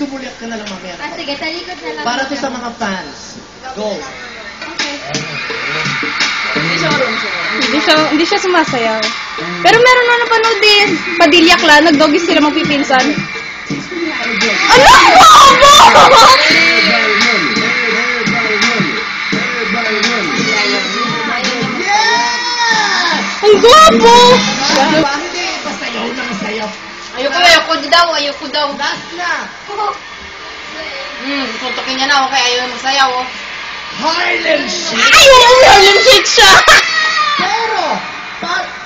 sumulit ka na lang mamaya. Sige, talikod na lang. Para to sa mga fans. Go. Okay. Hindi siya sumasayaw. Pero meron na napanood din. Padilyakla, nagdogi sila magpipinsan. Ano? Bobo! Ang guwapo! Hindi, pasayaw ng sayaw. Ayoko daw. Last na. Tutukin niya na, okay, ayaw magsayaw, oh. Harlem Shake. Ay, Harlem Shake siya! Pero,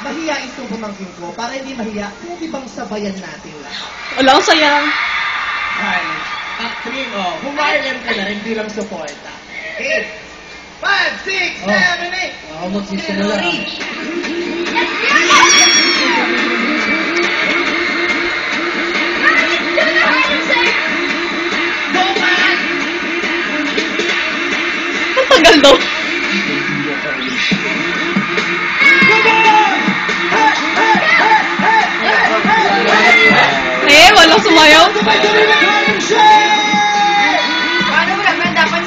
mahiyain itong pamangkin ko. Para hindi mahiya, pwede bang sabayan natin lahat? Wala akong sayang. Harlem. Catherine, humarlem ka na rin bilang suporta. 8, 5, 6, 7, 8. Ako magsisimula. Ang tagal daw. Walang sumayaw. Paano mo naman dapat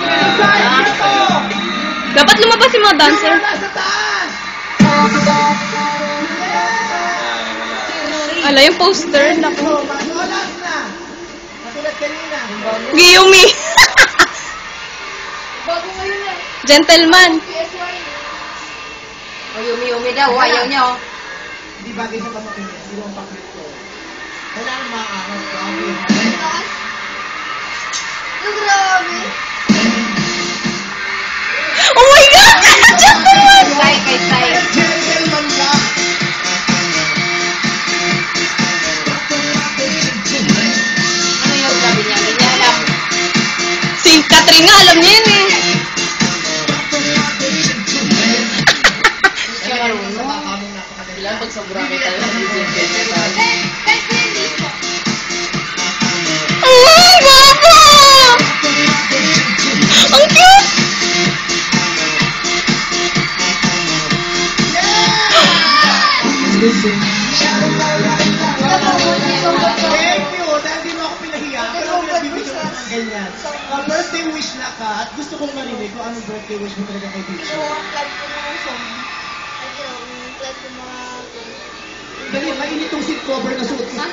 Dapat lumabas yung mga dancer. Ala, yung poster. Naku. Giyumi. bago ngayon eh? Gentleman. Yumi daw, ayaw niya, oh. Hindi bagay sa pamangkin niya. Hindi mo pakit ko. Kailangan maangas ka. Grabe. Oh my God! Gentleman! Kay Sai. Gentleman ka. Ano yung sabi niya? Hindi niya alam. Si Catherine nga, alam niya yun eh. Siya marunong. Kailangan pagsaburami tayo sa video. Ay, baba! Ang cute! Thank you. Dahil di mo ako pinahiya. Pero ako nagbibigyan ko ng ganyan. Birthday wish na ka at gusto kong marinig kung anong birthday wish mo talaga kay Bicho. Dali, mainit tong seat cover na suot ko.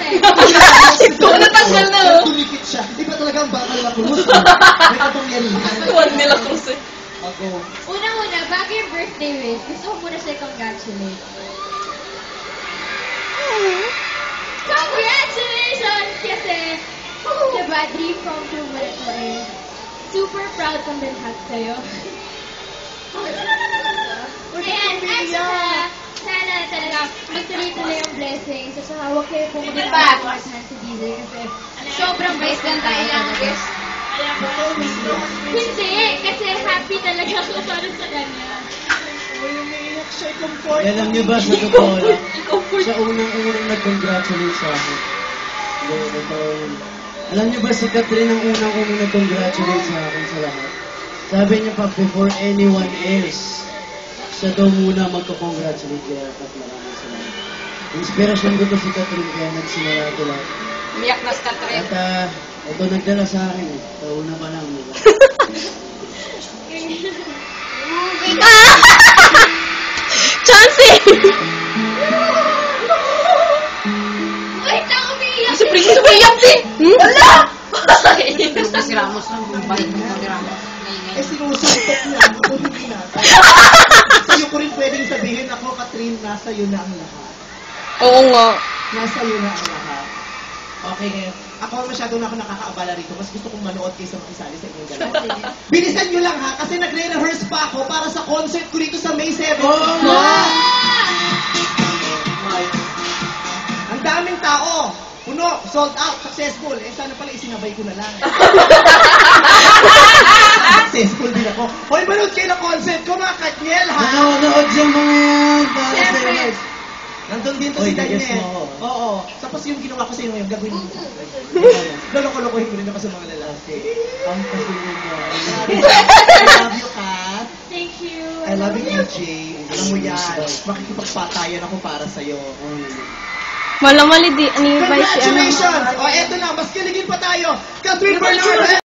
Ito, natanggal na oh. Tumikit siya. Di ba talaga ang bakal na krus? May kapangyarihan. Tuwan nila krus eh. Ako. Una-una, bago yung birthday wish, gusto ko muna siya congratulate. Congratulations! Kasi, diba, dream come true mo na ito eh. Super proud kong lahat sa'yo. And, at saka, sana talaga magtuloy-tuloy yung blessings. At saka, huwag kayo pumunta sa si DJ kasi sobrang bait lang tayo lang guys. Hindi, kasi happy talaga ako para sa kanya. Umiiyak siya, comfort. Alam niyo ba sa totoo lang? Siya unang-unang nag-congratulate sa akin. Alam niyo ba si Catherine ang unang-unang nag-congratulate sa akin sa lahat? Sabi niya pa, before anyone else, siya daw muna magko-congratulate kaya at maraming salamat. Inspirasyon ko to si Catherine kaya nagsimula ito lahat. Umiyak na si Catherine. At ito nagdala sa akin eh. Tauna pa lang. Diba? Chancey! Wait, ako umiiyak! Si Princess umiyak din! Wala! Gusto si Ramos lang. Bait mo si Ramos. Eh, sinusuntok niya. Ako hindi na. Sa'yo ko rin pwedeng sabihin ako, Catherine, nasa iyo na ang lahat. Oo nga. Nasa iyo na ang lahat. Okay, ngayon. Ako masyado na ako nakakaabala rito. Mas gusto kong manood kaysa makisali sa inyong dalawa. Bilisan nyo lang ha, kasi nagre-rehearse pa ako para sa concert ko dito sa May 7. Ang daming tao. Puno, sold out, successful. Eh, sana pala isinabay ko na lang. Successful din ako. Hoy, manood kayo ng concert ko, mga Katniel, ha? Nanonood yung mga para sa Siyempre. Nandun din to Oy, si Daniel. nag-guess mo ako. Oo. Tapos yung ginawa ko sa inyo, yung gagawin mo. Lolo-kolokohin ko rin ako sa mga lalaki. ang pasilin niya. I love you, Kat. Thank you. I love you, EJ. Alam mo yan. Makikipagpatayan ako para sa'yo. Malamali di, ni Vice si ano. Congratulations! O, eto na, mas kiligin pa tayo. Catherine Bernardo